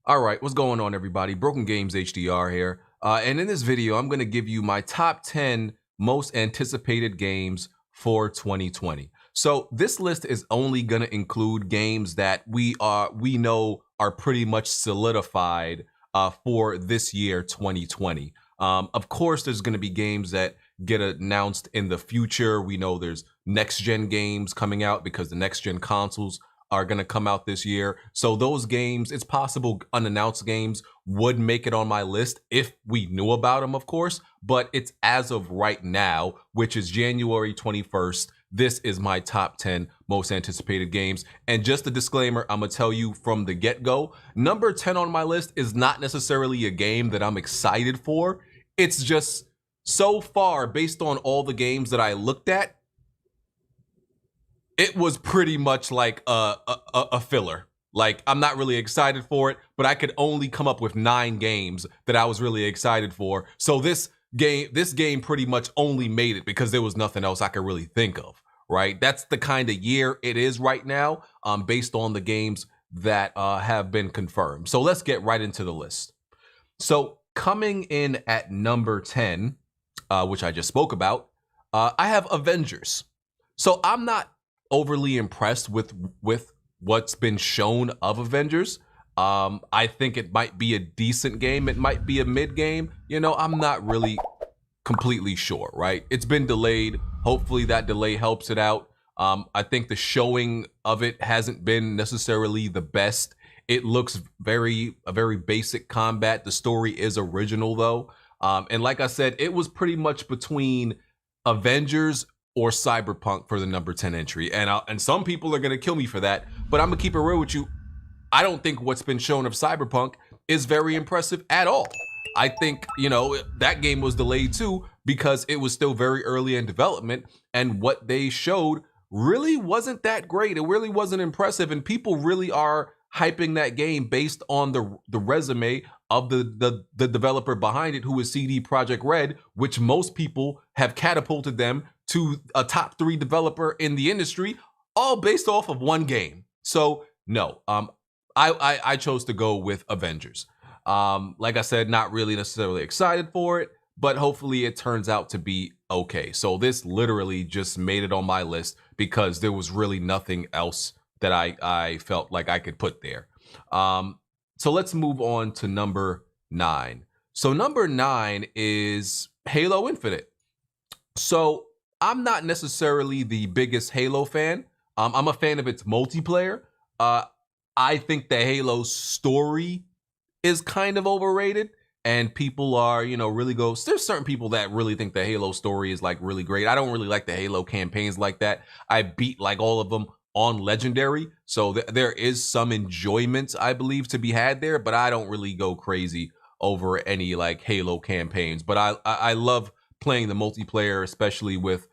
All right, what's going on, everybody? Broken Games HDR here. And in this video, I'm going to give you my top 10 most anticipated games for 2020. So this list is only going to include games that we know are pretty much solidified for this year, 2020. Of course, there's going to be games that get announced in the future. We know there's next gen games coming out because the next gen consoles are going to come out this year. So those games, it's possible unannounced games would make it on my list if we knew about them, of course. But it's as of right now, which is January 21st. This is my top 10 most anticipated games. And just a disclaimer, I'm going to tell you from the get-go, number 10 on my list is not necessarily a game that I'm excited for. It's just so far, based on all the games that I looked at, it was pretty much like a filler. Like, I'm not really excited for it, but I could only come up with 9 games that I was really excited for. So this game pretty much only made it because there was nothing else I could really think of, right? That's the kind of year it is right now, based on the games that have been confirmed. So let's get right into the list. So coming in at number 10, which I just spoke about, I have Avengers. So I'm not overly impressed with what's been shown of Avengers. I think it might be a decent game. It might be a mid game. You know, I'm not really completely sure, right? It's been delayed. Hopefully that delay helps it out. I think the showing of it hasn't been necessarily the best. It looks a very basic combat. The story is original though. And like I said, it was pretty much between Avengers or Cyberpunk for the number 10 entry. And some people are gonna kill me for that, but I'm gonna keep it real with you. I don't think what's been shown of Cyberpunk is very impressive at all. I think, you know, that game was delayed too because it was still very early in development, and what they showed really wasn't that great. It really wasn't impressive, and people really are hyping that game based on the resume of the developer behind it, who is CD Projekt Red, which most people have catapulted them to a top 3 developer in the industry, all based off of one game. So no, I chose to go with Avengers. Like I said, not really necessarily excited for it, but hopefully it turns out to be okay. So this literally just made it on my list because there was really nothing else that I felt like I could put there. So let's move on to number 9. So number 9 is Halo Infinite. So I'm not necessarily the biggest Halo fan. I'm a fan of its multiplayer. I think the Halo story is kind of overrated, and people are, you know, there's certain people that really think the Halo story is like really great. I don't really like the Halo campaigns like that. I beat like all of them on Legendary, so there is some enjoyment, I believe, to be had there, but I don't really go crazy over any like Halo campaigns. But I love playing the multiplayer, especially with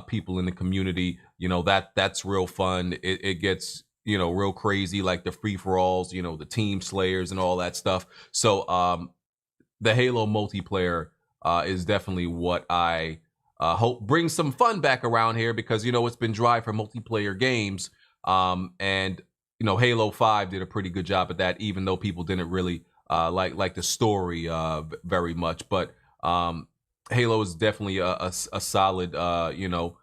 people in the community. You know, that's real fun. It gets, you know, real crazy, like the free-for-alls, you know, the team slayers and all that stuff. So the Halo multiplayer is definitely what I hope brings some fun back around here, because, you know, it's been dry for multiplayer games. And, you know, Halo 5 did a pretty good job at that, even though people didn't really like the story very much. But Halo is definitely a solid, you know,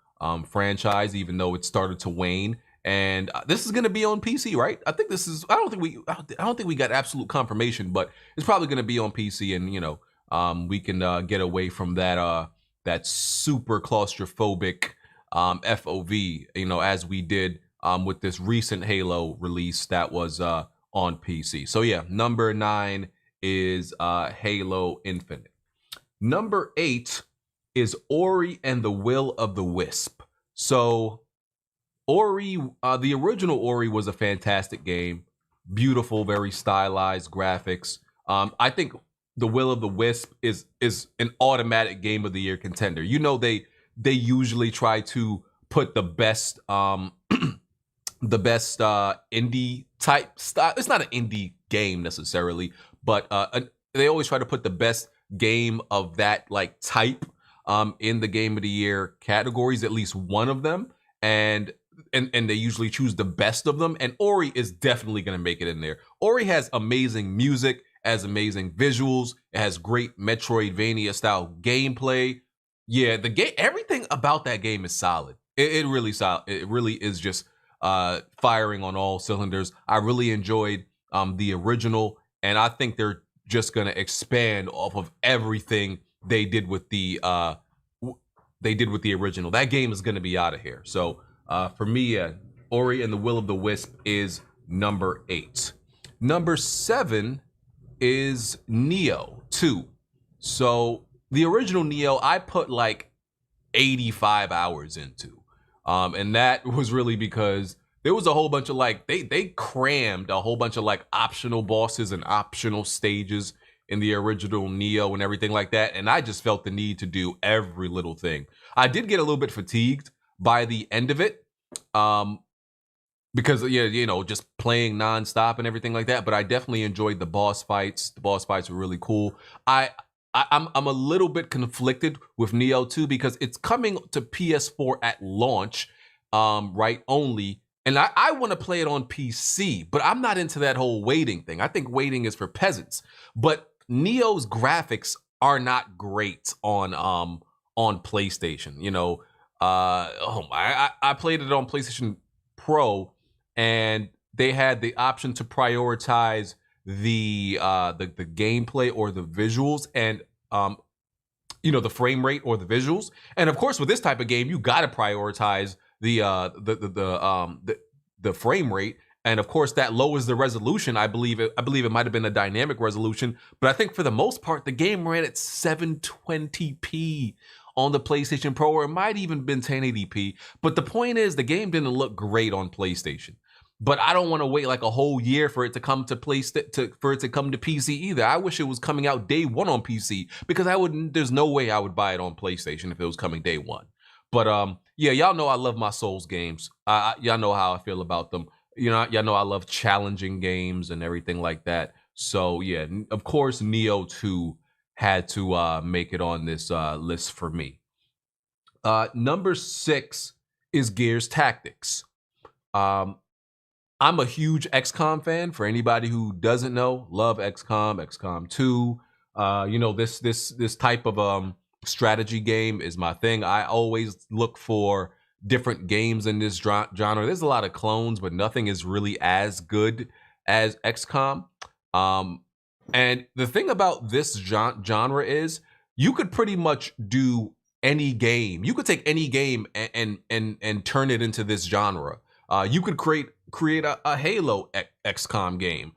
franchise, even though it started to wane. And this is going to be on PC, right? I think this is. I don't think we got absolute confirmation, but it's probably going to be on PC, and, you know, we can get away from that super claustrophobic FOV, you know, as we did with this recent Halo release that was on PC. So yeah, number 9 is Halo Infinite. Number 8 is Ori and the Will of the Wisp. So Ori, the original Ori was a fantastic game. Beautiful, very stylized graphics. I think the Will of the Wisp is an automatic Game of the Year contender. You know, they usually try to put the best indie type style. It's not an indie game necessarily, but they always try to put the best game of that like type in the Game of the Year categories, at least one of them. And and they usually choose the best of them. And Ori is definitely going to make it in there. Ori has amazing music, has amazing visuals, it has great Metroidvania style gameplay. Yeah, the game, everything about that game is solid. It really solid. It really is just firing on all cylinders. I really enjoyed the original, and I think they're just gonna expand off of everything they did with the original. That game is gonna be out of here. So for me, Ori and the Will of the Wisp is number 8. Number 7 is Neo 2. So the original Neo, I put like 85 hours into. And that was really because there was a whole bunch of like, they crammed a whole bunch of like optional bosses and optional stages in the original Neo and everything like that. And I just felt the need to do every little thing. I did get a little bit fatigued by the end of it. Because yeah, you know, just playing nonstop and everything like that. But I definitely enjoyed the boss fights. The boss fights were really cool. I'm a little bit conflicted with Neo 2 because it's coming to PS4 at launch, right, only. And I want to play it on PC, but I'm not into that whole waiting thing. I think waiting is for peasants. But Neo's graphics are not great on PlayStation. You know, I played it on PlayStation Pro, and they had the option to prioritize the gameplay or the visuals, and you know, the frame rate or the visuals. And of course, with this type of game, you got to prioritize the frame rate. And of course, that lowers the resolution. I believe it might have been a dynamic resolution, but I think for the most part, the game ran at 720p on the PlayStation Pro, or it might even been 1080p. But the point is, the game didn't look great on PlayStation. But I don't want to wait like a whole year for it to come to PC either. I wish it was coming out day one on PC, because there's no way I would buy it on PlayStation if it was coming day one. But yeah, y'all know I love my Souls games. Y'all know how I feel about them. You know, y'all know I love challenging games and everything like that. So yeah, of course, Neo 2 had to make it on this list for me. Number 6 is Gears Tactics. I'm a huge XCOM fan. For anybody who doesn't know, love XCOM, XCOM 2. You know, this type of strategy game is my thing. I always look for different games in this genre. There's a lot of clones, but nothing is really as good as XCOM. And the thing about this genre is you could pretty much do any game. You could take any game and turn it into this genre. You could create a Halo XCOM game.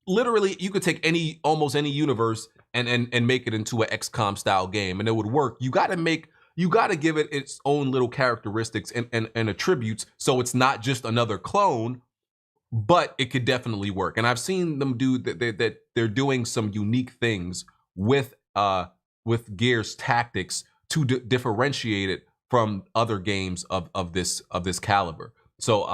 Literally, you could take almost any universe and make it into an XCOM style game, and it would work. You got to give it its own little characteristics and attributes, so it's not just another clone, but it could definitely work. And I've seen them do that. They're doing some unique things with Gears Tactics to differentiate it from other games of this caliber. So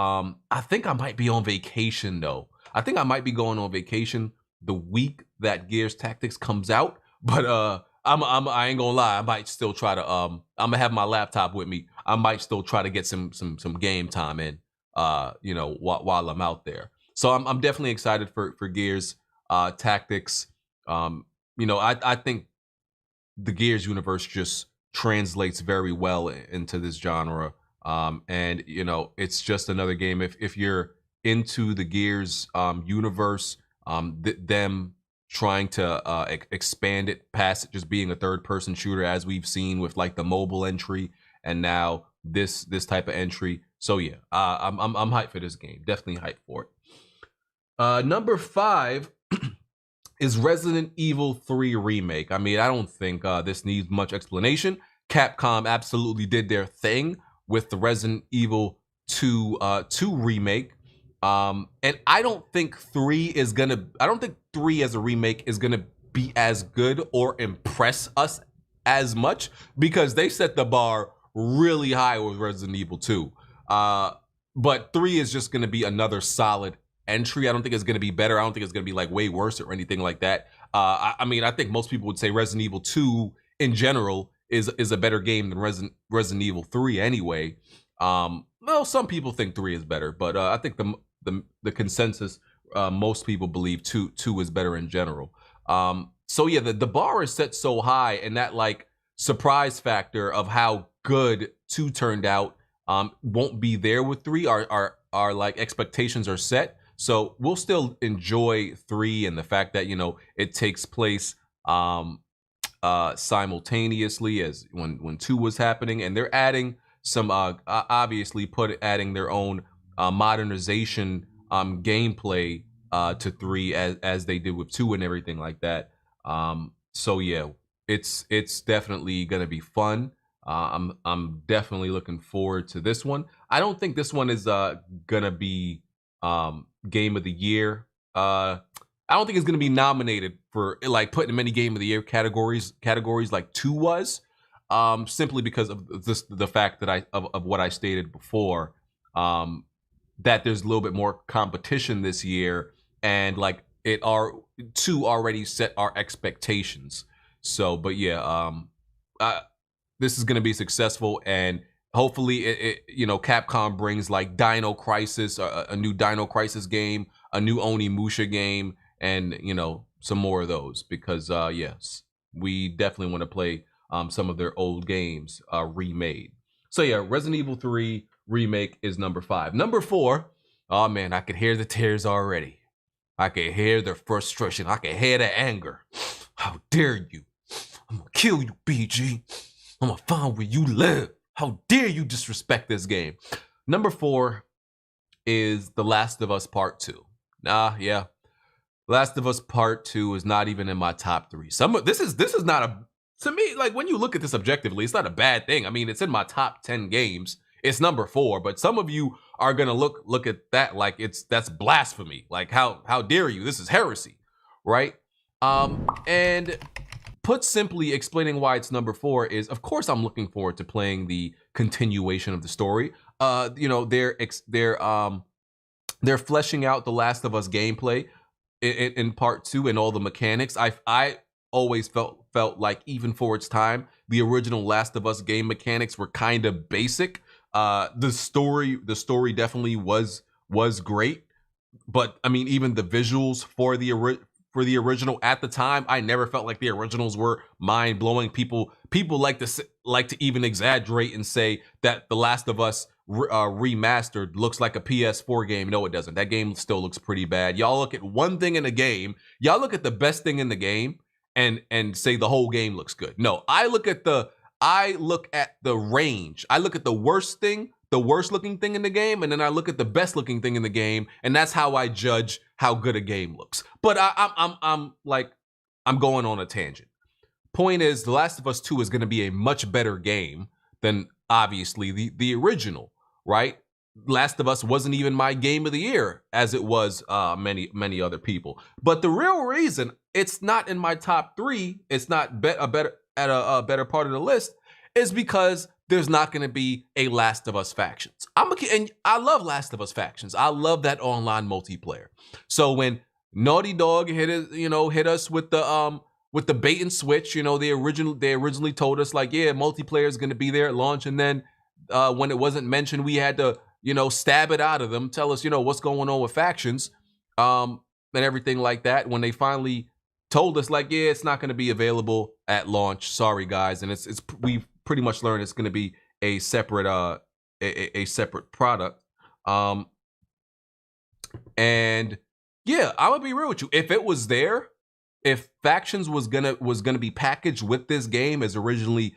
I think I might be on vacation though. I think I might be going on vacation the week that Gears Tactics comes out. But I ain't gonna lie, I might still try to I'm gonna have my laptop with me. I might still try to get some game time in you know, while I'm out there. So I'm definitely excited for Gears Tactics. You know, I think the Gears universe just translates very well into this genre. And you know, it's just another game. If you're into the Gears universe, them trying to expand it past just being a third-person shooter, as we've seen with like the mobile entry, and now this type of entry. So yeah, I'm hyped for this game. Definitely hyped for it. Number 5 is Resident Evil 3 Remake. I mean, I don't think this needs much explanation. Capcom absolutely did their thing with the Resident Evil 2 remake. And I don't think 3 as a remake is gonna be as good or impress us as much, because they set the bar really high with Resident Evil 2. But 3 is just gonna be another solid entry. I don't think it's gonna be better. I don't think it's gonna be like way worse or anything like that. I mean, I think most people would say Resident Evil 2 in general is a better game than Resident Evil 3 anyway. Well, some people think 3 is better, but I think the consensus, most people believe two is better in general. So yeah, the bar is set so high, and that like surprise factor of how good 2 turned out won't be there with 3. Our like expectations are set, so we'll still enjoy 3 and the fact that it takes place simultaneously as when 2 was happening, and they're adding some obviously adding their own modernization gameplay to 3 as they did with 2 and everything like that. So yeah, it's definitely gonna be fun. I'm definitely looking forward to this one. I don't think this one is gonna be game of the year. I don't think it's gonna be nominated for like putting many game of the year categories like 2 was. Simply because of the fact that of what I stated before, that there's a little bit more competition this year, and like 2 already set our expectations. So, but yeah, this is going to be successful, and hopefully, Capcom brings like Dino Crisis, a new Dino Crisis game, a new Onimusha game, and some more of those, because yes, we definitely want to play some of their old games remade. So yeah, Resident Evil 3 Remake is number 5. Number 4, oh man, I could hear the tears already. I could hear the frustration. I could hear the anger. How dare you? I'm gonna kill you, BG. I'm gonna find where you live. How dare you disrespect this game? Number 4 is The Last of Us Part 2. Yeah. Last of Us Part 2 is not even in my top 3. This is not a, to me, like when you look at this objectively, it's not a bad thing. I mean, it's in my top 10 games. It's number 4, but some of you are gonna look at that like that's blasphemy. Like how dare you? This is heresy, right? And put simply, explaining why it's number 4 is, of course, I'm looking forward to playing the continuation of the story. They're fleshing out the Last of Us gameplay in Part 2 and all the mechanics. I always felt like, even for its time, the original Last of Us game mechanics were kind of basic. The story definitely was great, but I mean, even the visuals for the original at the time, I never felt like the originals were mind blowing. People like to even exaggerate and say that the Last of Us remastered looks like a PS4 game. No, it doesn't. That game still looks pretty bad. Y'all look at one thing in the game. Y'all look at the best thing in the game and say the whole game looks good. No, I look at the range. I look at the worst looking thing in the game, and then I look at the best looking thing in the game, and that's how I judge how good a game looks. But I'm going on a tangent. Point is, The Last of Us 2 is going to be a much better game than obviously the original, right? Last of Us wasn't even my game of the year, as it was many other people. But the real reason it's not in my top 3, it's not a better part of the list, is because there's not going to be a Last of Us Factions. And I love Last of Us Factions. I love that online multiplayer. So when Naughty Dog hit us with the bait and switch, they originally told us like, yeah, multiplayer is going to be there at launch, and then when it wasn't mentioned, we had to stab it out of them, tell us what's going on with Factions, and everything like that. When they finally told us like, yeah, it's not going to be available at launch, sorry guys, and we've pretty much learned it's going to be a separate a separate product. And yeah, I'm gonna be real with you. If it was there, if Factions was gonna be packaged with this game as originally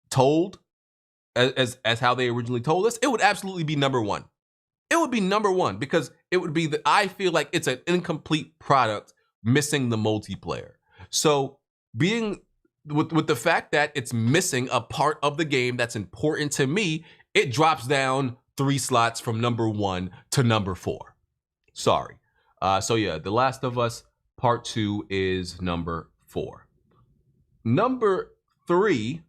told, as how they originally told us, it would absolutely be number 1. It would be number 1, because it would be I feel like it's an incomplete product missing the multiplayer. So being with the fact that it's missing a part of the game that's important to me, it drops down 3 slots from number 1 to number 4. Sorry. So yeah, The Last of Us Part 2 is number 4. Number 3,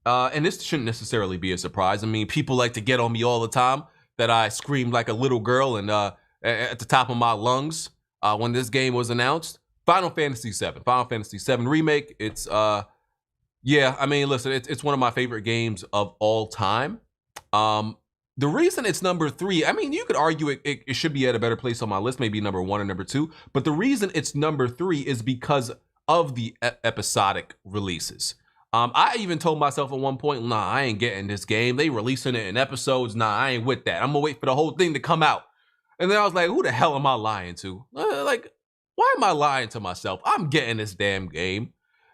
and this shouldn't necessarily be a surprise. I mean, people like to get on me all the time that I screamed like a little girl and at the top of my lungs when this game was announced. Final Fantasy VII Remake. It's yeah, I mean, listen, it's one of my favorite games of all time. The reason it's number 3, I mean, you could argue it should be at a better place on my list, maybe number 1 or number 2. But the reason it's number 3 is because of the episodic releases. I even told myself at one point, nah, I ain't getting this game. They releasing it in episodes. Nah, I ain't with that. I'm gonna wait for the whole thing to come out. And then I was like, who the hell am I lying to? Like, why am I lying to myself? I'm getting this damn game.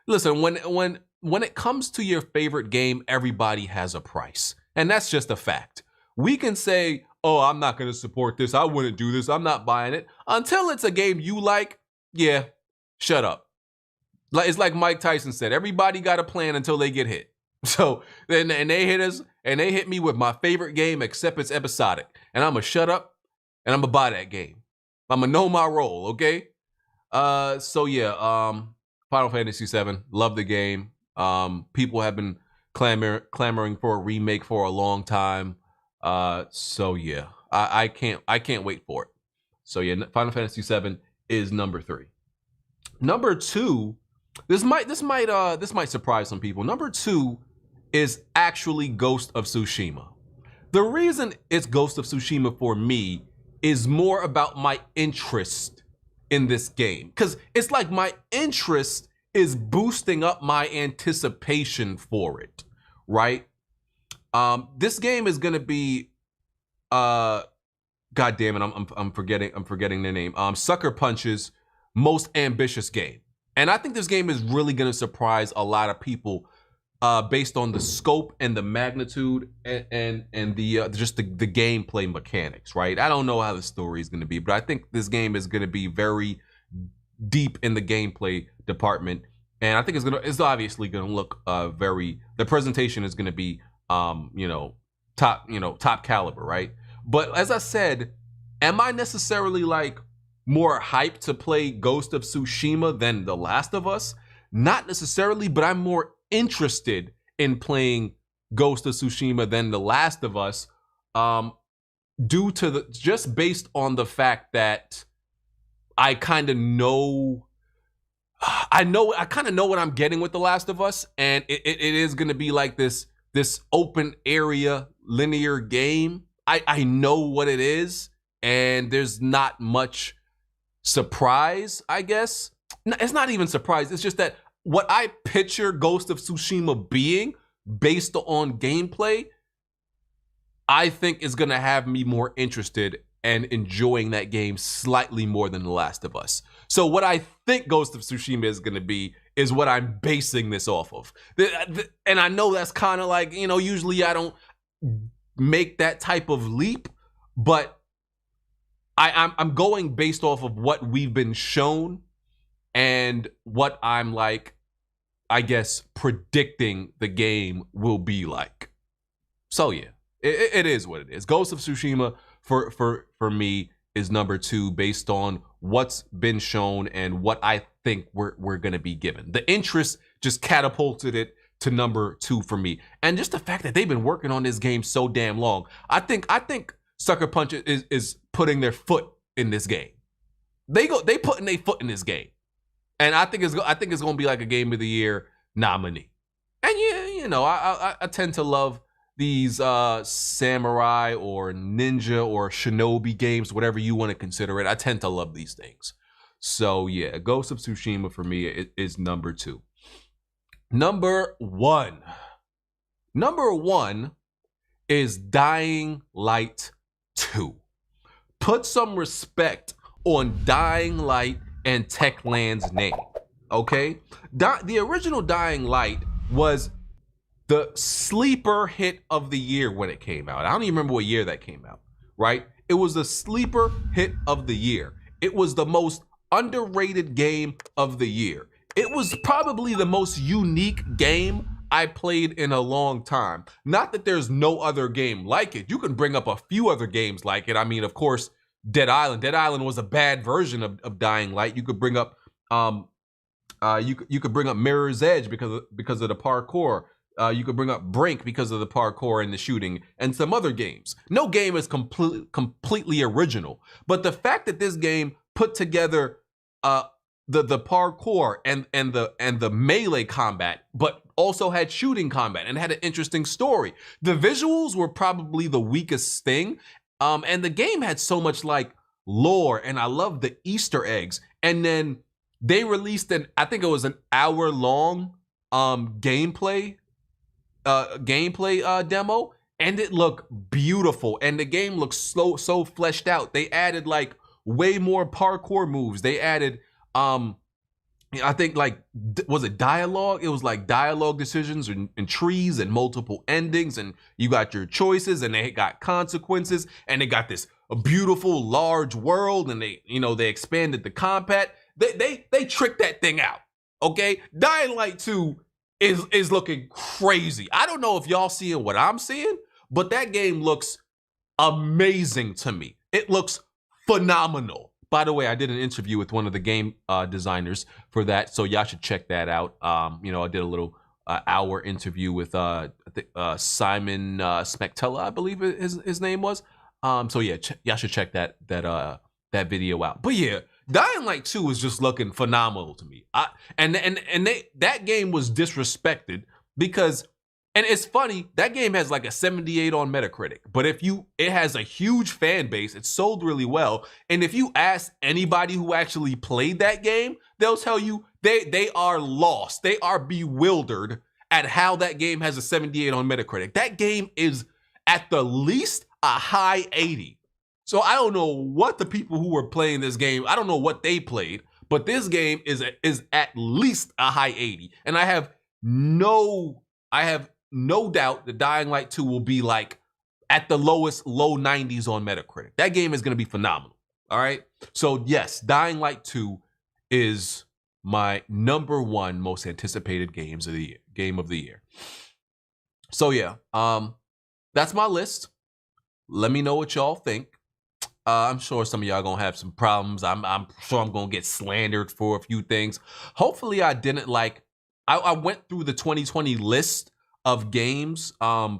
Listen, when it comes to your favorite game, everybody has a price. And that's just a fact. We can say, oh, I'm not going to support this. I wouldn't do this. I'm not buying it. Until it's a game you like, yeah, shut up. It's like Mike Tyson said, everybody got a plan until they get hit. So then and they hit us and they hit me with my favorite game, except it's episodic. And I'm going to shut up and I'm going to buy that game. I'm going to know my role, okay? So yeah, Final Fantasy VII, love the game. People have been clamoring for a remake for a long time. So yeah, I can't wait for it. So yeah, Final Fantasy VII is number 3. Number 2, this might surprise some people. Number 2 is actually Ghost of Tsushima. The reason it's Ghost of Tsushima for me is more about my interest in this game, because it's like my interest is boosting up my anticipation for it, right? This game is gonna be, God damn it, I'm forgetting their name. Sucker Punch's most ambitious game, and I think this game is really gonna surprise a lot of people, based on the scope and the magnitude and the just the gameplay mechanics, right? I don't know how the story is gonna be, but I think this game is gonna be very deep in the gameplay department, and I think it's obviously gonna look the presentation is gonna be top caliber, right? But as I said, am I necessarily like more hyped to play Ghost of Tsushima than The Last of Us? Not necessarily, but I'm more interested in playing Ghost of Tsushima than The Last of Us, due to just based on the fact that I kind of know what I'm getting with The Last of Us, and it is going to be like this open area linear game. I know what it is, and there's not much surprise, I guess. It's not even surprise. It's just that what I picture Ghost of Tsushima being based on gameplay, I think is going to have me more interested and enjoying that game slightly more than The Last of Us. So what I think Ghost of Tsushima is going to be is what I'm basing this off of. And I know that's kind of like, usually I don't make that type of leap, but I'm going based off of what we've been shown and what I'm like, I guess, predicting the game will be like. So yeah, it is what it is. Ghost of Tsushima for me is number 2 based on what's been shown and what I think we're gonna be given. The interest just catapulted it to number 2 for me, and just the fact that they've been working on this game so damn long. I think Sucker Punch is putting their foot in this game. They putting their foot in this game, and I think it's gonna be like a Game of the Year nominee. And I tend to love these samurai or ninja or shinobi games, whatever you want to consider it. I tend to love these things. So yeah, Ghost of Tsushima for me is number 2. Number 1 is Dying Light 2. Put some respect on Dying Light and Techland's name, okay? The original Dying Light was the sleeper hit of the year when it came out. I don't even remember what year that came out, right? It was the sleeper hit of the year. It was the most underrated game of the year. It was probably the most unique game I played in a long time. Not that there's no other game like it. You can bring up a few other games like it. I mean, of course, Dead Island. Dead Island was a bad version of Dying Light. You could bring up you could bring up Mirror's Edge because of the parkour. You could bring up Brink because of the parkour and the shooting, and some other games. No game is completely original, but the fact that this game put together the parkour and the melee combat, but also had shooting combat and had an interesting story. The visuals were probably the weakest thing, and the game had so much like lore, and I love the Easter eggs. And then they released I think it was an hour-long gameplay demo, and it looked beautiful, and the game looks so fleshed out. They added like way more parkour moves. They added I think like, was it dialogue? It was like dialogue decisions and trees and multiple endings, and you got your choices, and they got consequences, and they got this beautiful large world, and they expanded the combat. They tricked that thing out. Okay, Dying Light 2 is looking crazy. I don't know if y'all seeing what I'm seeing, but that game looks amazing to me. It looks phenomenal. By the way, I did an interview with one of the game designers for that, so y'all should check that out. I did a little hour interview with Simon Smektella, I believe his name was. So yeah, y'all should check that video out. But yeah, Dying Light 2 is just looking phenomenal to me. That game was disrespected because, and it's funny, that game has like a 78 on Metacritic, but it has a huge fan base. It sold really well. And if you ask anybody who actually played that game, they'll tell you they are lost. They are bewildered at how that game has a 78 on Metacritic. That game is at the least a high 80. So I don't know what the people who were playing this game, I don't know what they played, but this game is at least a high 80. And I have no doubt that Dying Light 2 will be like at the lowest, low 90s on Metacritic. That game is going to be phenomenal. All right. So yes, Dying Light 2 is my #1 most anticipated game of the year. So yeah, that's my list. Let me know what y'all think. I'm sure some of y'all gonna have some problems. I'm sure I'm gonna get slandered for a few things. Hopefully I didn't I went through the 2020 list of games a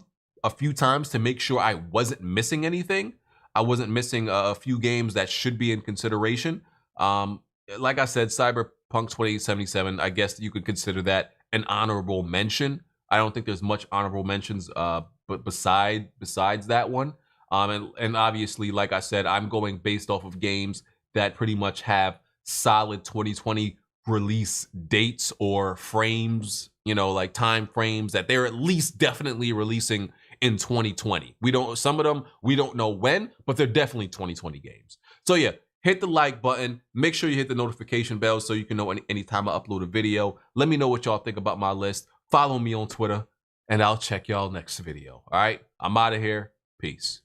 few times to make sure I wasn't missing anything. I wasn't missing a few games that should be in consideration. Like I said, Cyberpunk 2077, I guess you could consider that an honorable mention. I don't think there's much honorable mentions but besides that one. And obviously, like I said, I'm going based off of games that pretty much have solid 2020 release dates or frames, like time frames that they're at least definitely releasing in 2020. Some of them, we don't know when, but they're definitely 2020 games. So yeah, hit the like button. Make sure you hit the notification bell so you can know anytime I upload a video. Let me know what y'all think about my list. Follow me on Twitter, and I'll check y'all next video. All right, I'm out of here. Peace.